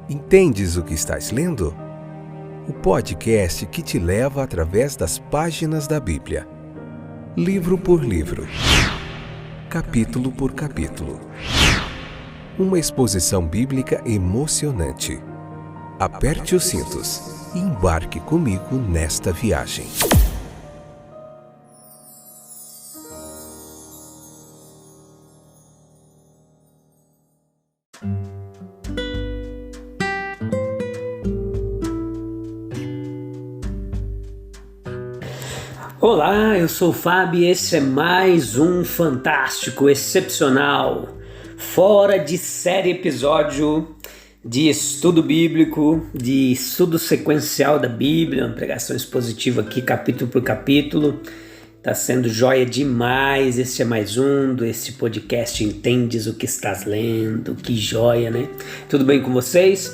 Entendes o que estás lendo? O podcast que te leva através das páginas da Bíblia, livro por livro, capítulo por capítulo. Uma exposição bíblica emocionante. Aperte os cintos e embarque comigo nesta viagem. Olá, eu sou o Fábio e esse é mais um fantástico, excepcional, fora de série episódio de estudo bíblico, de estudo sequencial da Bíblia, uma pregação expositiva aqui capítulo por capítulo. Tá sendo joia demais, esse é mais um desse podcast Entendes o que estás lendo, que joia, né? Tudo bem com vocês?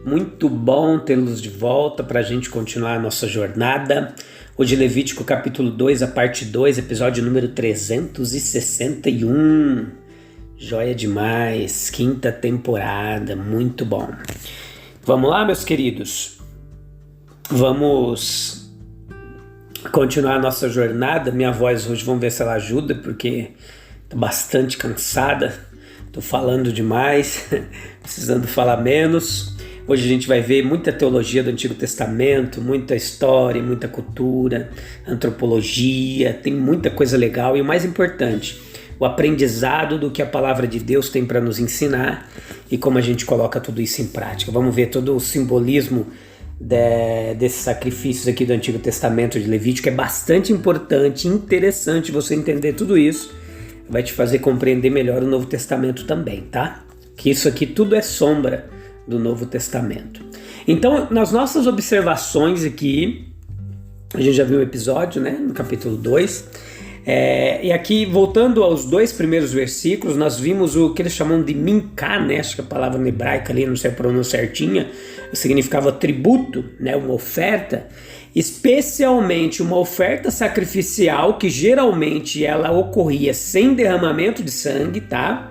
Muito bom tê-los de volta para a gente continuar a nossa jornada. Hoje Levítico capítulo 2, a parte 2, episódio número 361. Joia demais, quinta temporada, muito bom. Vamos lá, meus queridos? Vamos continuar a nossa jornada. Minha voz hoje, vamos ver se ela ajuda, porque tô bastante cansada, tô falando demais, precisando falar menos. Hoje a gente vai ver muita teologia do Antigo Testamento, muita história, muita cultura, antropologia, tem muita coisa legal e o mais importante, o aprendizado do que a palavra de Deus tem para nos ensinar e como a gente coloca tudo isso em prática. Vamos ver todo o simbolismo desses sacrifícios aqui do Antigo Testamento de Levítico. É bastante importante, interessante você entender tudo isso, vai te fazer compreender melhor o Novo Testamento também, tá? Que isso aqui tudo é sombra do Novo Testamento. Então, nas nossas observações aqui, a gente já viu o episódio, né, no capítulo 2, e aqui, voltando aos dois primeiros versículos, nós vimos o que eles chamam de minká, né, acho que a palavra hebraica ali, não sei a pronúncia certinha, significava tributo, né, uma oferta, especialmente uma oferta sacrificial, que geralmente ela ocorria sem derramamento de sangue, tá?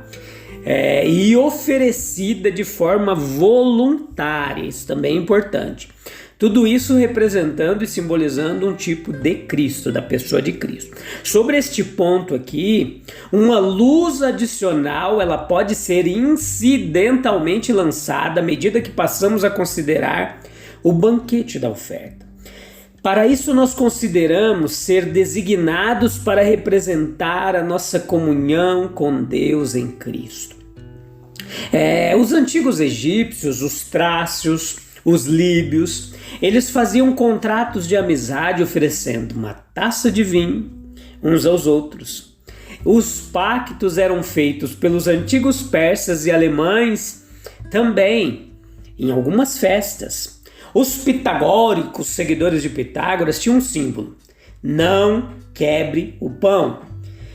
E oferecida de forma voluntária, isso também é importante. Tudo isso representando e simbolizando um tipo de Cristo, da pessoa de Cristo. Sobre este ponto aqui, uma luz adicional ela pode ser incidentalmente lançada à medida que passamos a considerar o banquete da oferta. Para isso nós consideramos ser designados para representar a nossa comunhão com Deus em Cristo. Os antigos egípcios, os trácios, os líbios, eles faziam contratos de amizade oferecendo uma taça de vinho uns aos outros. Os pactos eram feitos pelos antigos persas e alemães também em algumas festas. Os pitagóricos, seguidores de Pitágoras, tinham um símbolo: não quebre o pão,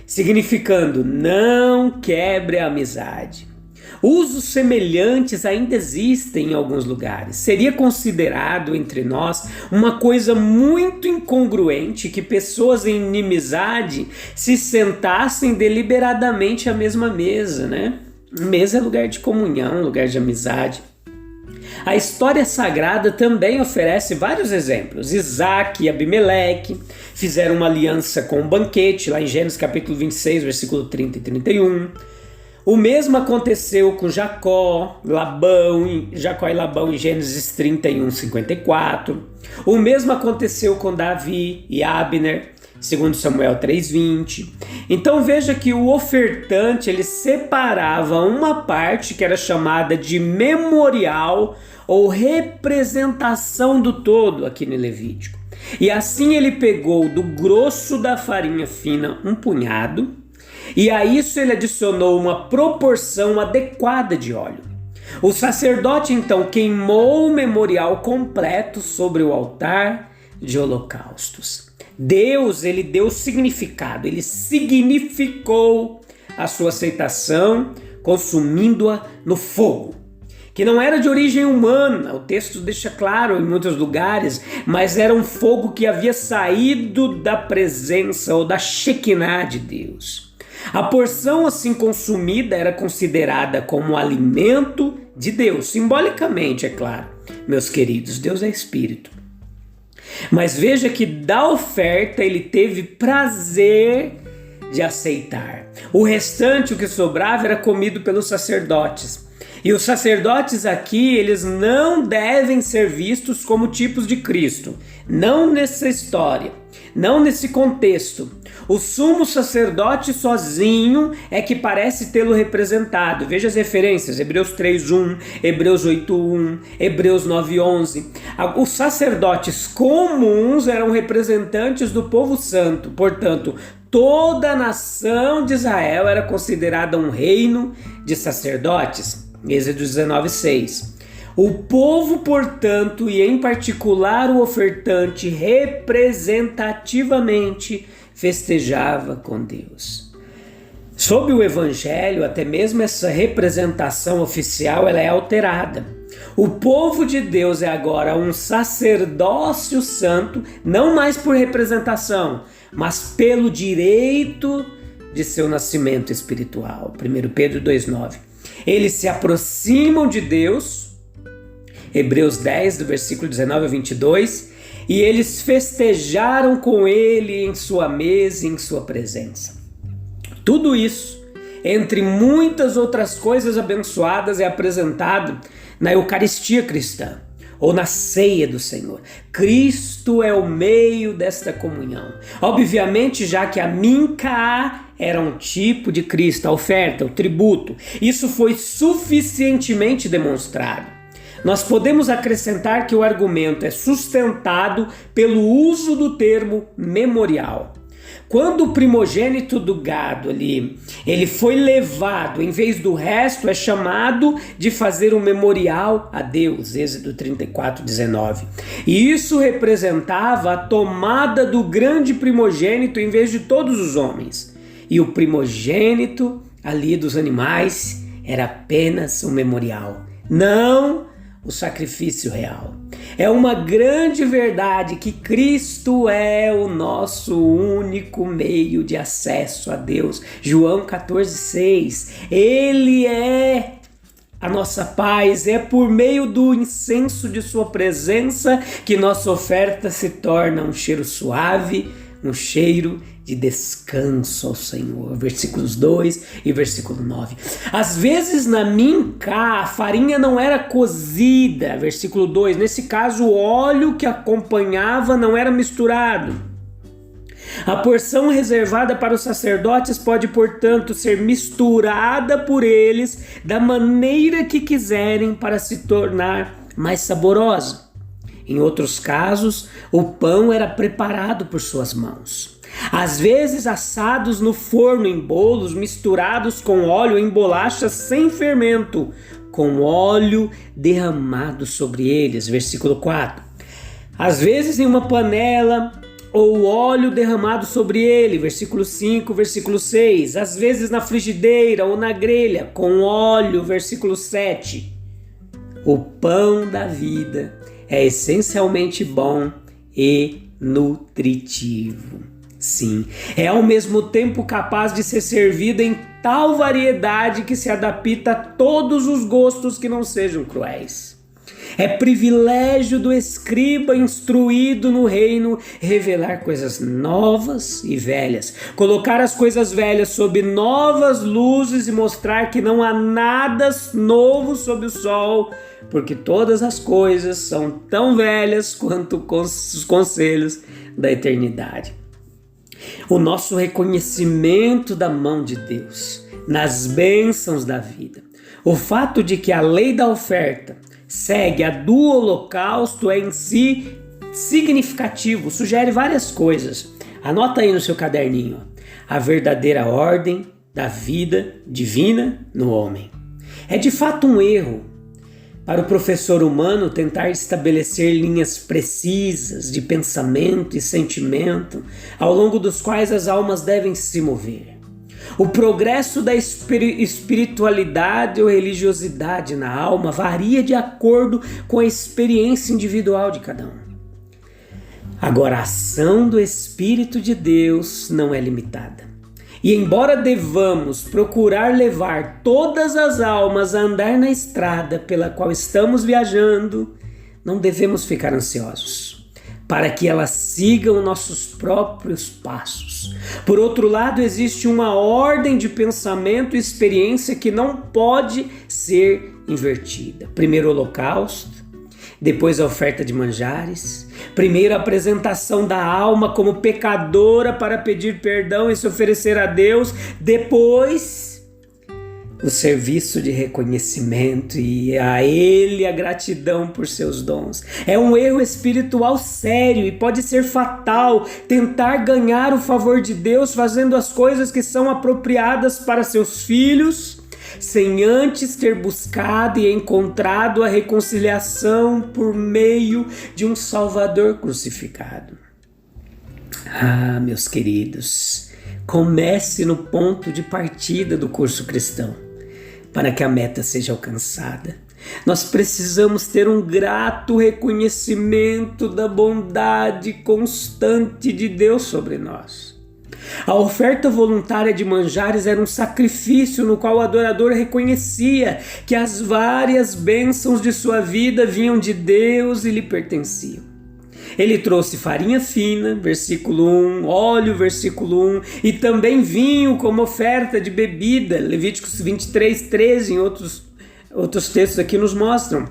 significando não quebre a amizade. Usos semelhantes ainda existem em alguns lugares. Seria considerado entre nós uma coisa muito incongruente que pessoas em inimizade se sentassem deliberadamente à mesma mesa, né? Mesa é lugar de comunhão, lugar de amizade. A história sagrada também oferece vários exemplos. Isaac e Abimeleque fizeram uma aliança com um banquete, lá em Gênesis capítulo 26, versículo 30 e 31. O mesmo aconteceu com Jacó e Labão em Gênesis 31, 54. O mesmo aconteceu com Davi e Abner, segundo Samuel 3:20. Então veja que o ofertante ele separava uma parte que era chamada de memorial ou representação do todo aqui no Levítico. E assim ele pegou do grosso da farinha fina um punhado, e a isso ele adicionou uma proporção adequada de óleo. O sacerdote então queimou o memorial completo sobre o altar de holocaustos. Deus, ele deu significado, ele significou a sua aceitação consumindo-a no fogo, que não era de origem humana, o texto deixa claro em muitos lugares, mas era um fogo que havia saído da presença ou da Shekinah de Deus. A porção assim consumida era considerada como alimento de Deus, simbolicamente, é claro, meus queridos, Deus é espírito. Mas veja que da oferta ele teve prazer de aceitar. O restante, o que sobrava, era comido pelos sacerdotes. E os sacerdotes aqui, eles não devem ser vistos como tipos de Cristo. Não nessa história, não nesse contexto. O sumo sacerdote sozinho é que parece tê-lo representado. Veja as referências, Hebreus 3:1, Hebreus 8:1, Hebreus 9:11. Os sacerdotes comuns eram representantes do povo santo, portanto, toda a nação de Israel era considerada um reino de sacerdotes. Êxodo 19:6. O povo, portanto, e em particular o ofertante, representativamente festejava com Deus. Sob o Evangelho, até mesmo essa representação oficial ela é alterada. O povo de Deus é agora um sacerdócio santo, não mais por representação, mas pelo direito de seu nascimento espiritual. 1 Pedro 2:9. Eles se aproximam de Deus, Hebreus 10, do versículo 19 a 22, e eles festejaram com ele em sua mesa e em sua presença. Tudo isso, entre muitas outras coisas abençoadas, é apresentado na Eucaristia cristã, ou na ceia do Senhor. Cristo é o meio desta comunhão. Obviamente, já que a minca era um tipo de Cristo, a oferta, o tributo, isso foi suficientemente demonstrado. Nós podemos acrescentar que o argumento é sustentado pelo uso do termo memorial. Quando o primogênito do gado ali, ele foi levado, em vez do resto, é chamado de fazer um memorial a Deus, Êxodo 34:19. E isso representava a tomada do grande primogênito em vez de todos os homens. E o primogênito ali dos animais era apenas um memorial, não o sacrifício real. É uma grande verdade que Cristo é o nosso único meio de acesso a Deus. João 14:6. Ele é a nossa paz, é por meio do incenso de sua presença que nossa oferta se torna um cheiro suave, um cheiro de descanso ao Senhor. Versículos 2 e versículo 9. Às vezes na minca a farinha não era cozida. Versículo 2. Nesse caso o óleo que acompanhava não era misturado. A porção reservada para os sacerdotes pode, portanto, ser misturada por eles da maneira que quiserem para se tornar mais saborosa. Em outros casos, o pão era preparado por suas mãos. Às vezes assados no forno em bolos misturados com óleo em bolachas sem fermento, com óleo derramado sobre eles. Versículo 4. Às vezes em uma panela ou óleo derramado sobre ele. Versículo 5, versículo 6. Às vezes na frigideira ou na grelha com óleo. Versículo 7. O pão da vida é essencialmente bom e nutritivo. Sim, é ao mesmo tempo capaz de ser servido em tal variedade que se adapta a todos os gostos que não sejam cruéis. É privilégio do escriba instruído no reino revelar coisas novas e velhas, colocar as coisas velhas sob novas luzes e mostrar que não há nada novo sob o sol, porque todas as coisas são tão velhas quanto os conselhos da eternidade. O nosso reconhecimento da mão de Deus nas bênçãos da vida, o fato de que a lei da oferta segue a do holocausto é em si significativo, sugere várias coisas. Anota aí no seu caderninho: a verdadeira ordem da vida divina no homem. É de fato um erro para o professor humano tentar estabelecer linhas precisas de pensamento e sentimento ao longo dos quais as almas devem se mover. O progresso da espiritualidade ou religiosidade na alma varia de acordo com a experiência individual de cada um. Agora, a ação do Espírito de Deus não é limitada. E embora devamos procurar levar todas as almas a andar na estrada pela qual estamos viajando, não devemos ficar ansiosos, para que elas sigam nossos próprios passos. Por outro lado, existe uma ordem de pensamento e experiência que não pode ser invertida. Primeiro o holocausto, depois a oferta de manjares, primeiro a apresentação da alma como pecadora para pedir perdão e se oferecer a Deus, depois o serviço de reconhecimento e a Ele a gratidão por seus dons. É um erro espiritual sério e pode ser fatal tentar ganhar o favor de Deus fazendo as coisas que são apropriadas para seus filhos, sem antes ter buscado e encontrado a reconciliação por meio de um Salvador crucificado. Ah, meus queridos, comece no ponto de partida do curso cristão, para que a meta seja alcançada. Nós precisamos ter um grato reconhecimento da bondade constante de Deus sobre nós. A oferta voluntária de manjares era um sacrifício no qual o adorador reconhecia que as várias bênçãos de sua vida vinham de Deus e lhe pertenciam. Ele trouxe farinha fina, versículo 1, óleo, versículo 1, e também vinho como oferta de bebida, Levíticos 23, 13, em outros textos aqui nos mostram.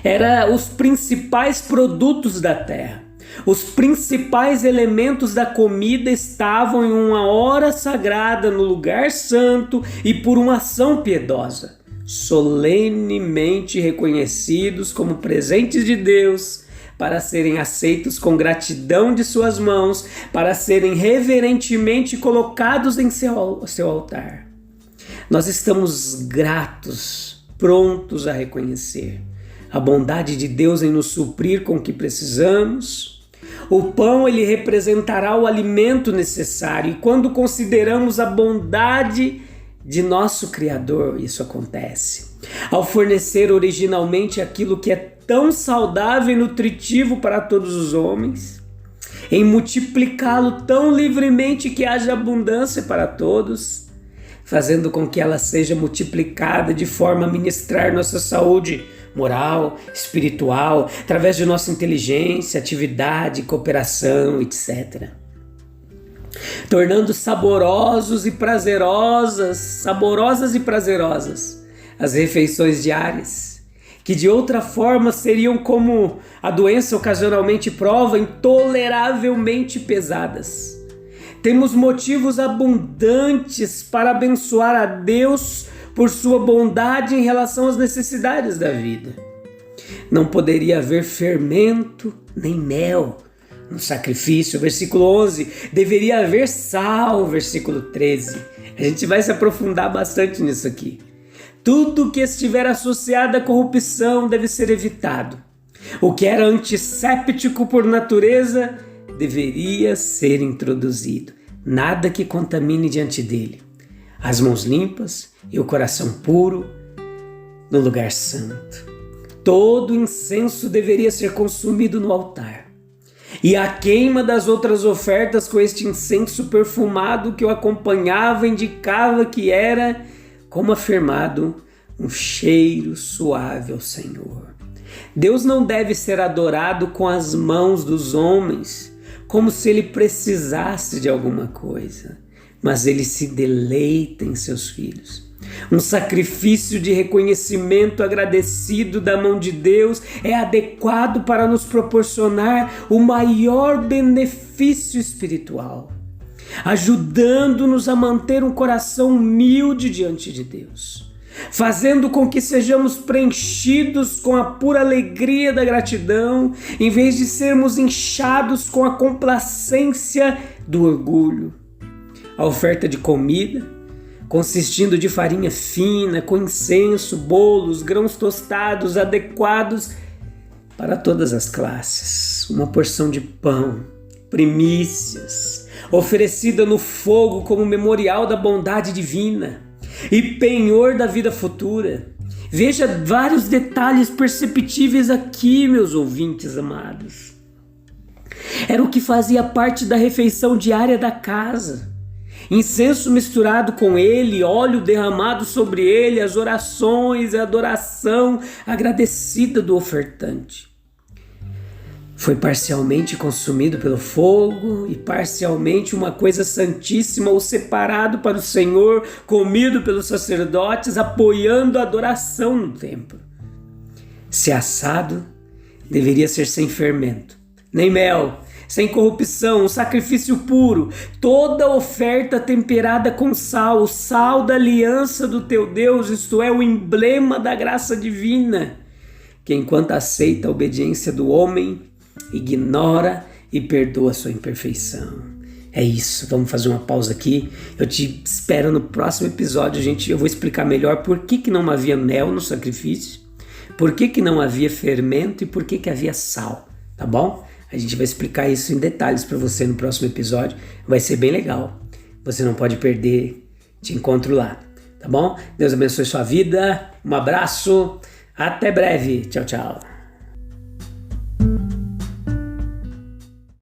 Eram os principais produtos da terra. Os principais elementos da comida estavam em uma hora sagrada no lugar santo e por uma ação piedosa, solenemente reconhecidos como presentes de Deus, para serem aceitos com gratidão de suas mãos, para serem reverentemente colocados em seu altar. Nós estamos gratos, prontos a reconhecer a bondade de Deus em nos suprir com o que precisamos. O pão, ele representará o alimento necessário, e quando consideramos a bondade de nosso Criador, isso acontece. Ao fornecer originalmente aquilo que é tão saudável e nutritivo para todos os homens, em multiplicá-lo tão livremente que haja abundância para todos, fazendo com que ela seja multiplicada de forma a ministrar nossa saúde moral, espiritual, através de nossa inteligência, atividade, cooperação, etc. Tornando saborosas e prazerosas as refeições diárias, que de outra forma seriam, como a doença ocasionalmente prova, intoleravelmente pesadas. Temos motivos abundantes para abençoar a Deus por sua bondade em relação às necessidades da vida. Não poderia haver fermento nem mel no sacrifício, versículo 11. Deveria haver sal, versículo 13. A gente vai se aprofundar bastante nisso aqui. Tudo que estiver associado à corrupção deve ser evitado. O que era antisséptico por natureza deveria ser introduzido. Nada que contamine diante dele. As mãos limpas e o coração puro no lugar santo. Todo incenso deveria ser consumido no altar. E a queima das outras ofertas com este incenso perfumado que o acompanhava indicava que era, como afirmado, um cheiro suave ao Senhor. Deus não deve ser adorado com as mãos dos homens, como se ele precisasse de alguma coisa, mas ele se deleita em seus filhos. Um sacrifício de reconhecimento agradecido da mão de Deus é adequado para nos proporcionar o maior benefício espiritual, ajudando-nos a manter um coração humilde diante de Deus, fazendo com que sejamos preenchidos com a pura alegria da gratidão, em vez de sermos inchados com a complacência do orgulho. A oferta de comida, consistindo de farinha fina, com incenso, bolos, grãos tostados, adequados para todas as classes, uma porção de pão, primícias, oferecida no fogo como memorial da bondade divina e penhor da vida futura. Veja vários detalhes perceptíveis aqui, meus ouvintes amados. Era o que fazia parte da refeição diária da casa. Incenso misturado com ele, óleo derramado sobre ele, as orações e a adoração agradecida do ofertante. Foi parcialmente consumido pelo fogo e parcialmente uma coisa santíssima ou separado para o Senhor, comido pelos sacerdotes, apoiando a adoração no templo. Se assado, deveria ser sem fermento, nem mel, sem corrupção, um sacrifício puro, toda oferta temperada com sal, o sal da aliança do teu Deus, isto é, o emblema da graça divina, que enquanto aceita a obediência do homem, ignora e perdoa a sua imperfeição. É isso, vamos fazer uma pausa aqui. Eu te espero no próximo episódio, eu vou explicar melhor por que não havia mel no sacrifício, por que não havia fermento e por que havia sal, tá bom? A gente vai explicar isso em detalhes para você no próximo episódio. Vai ser bem legal. Você não pode perder. Te encontro lá, tá bom? Deus abençoe sua vida. Um abraço. Até breve. Tchau, tchau.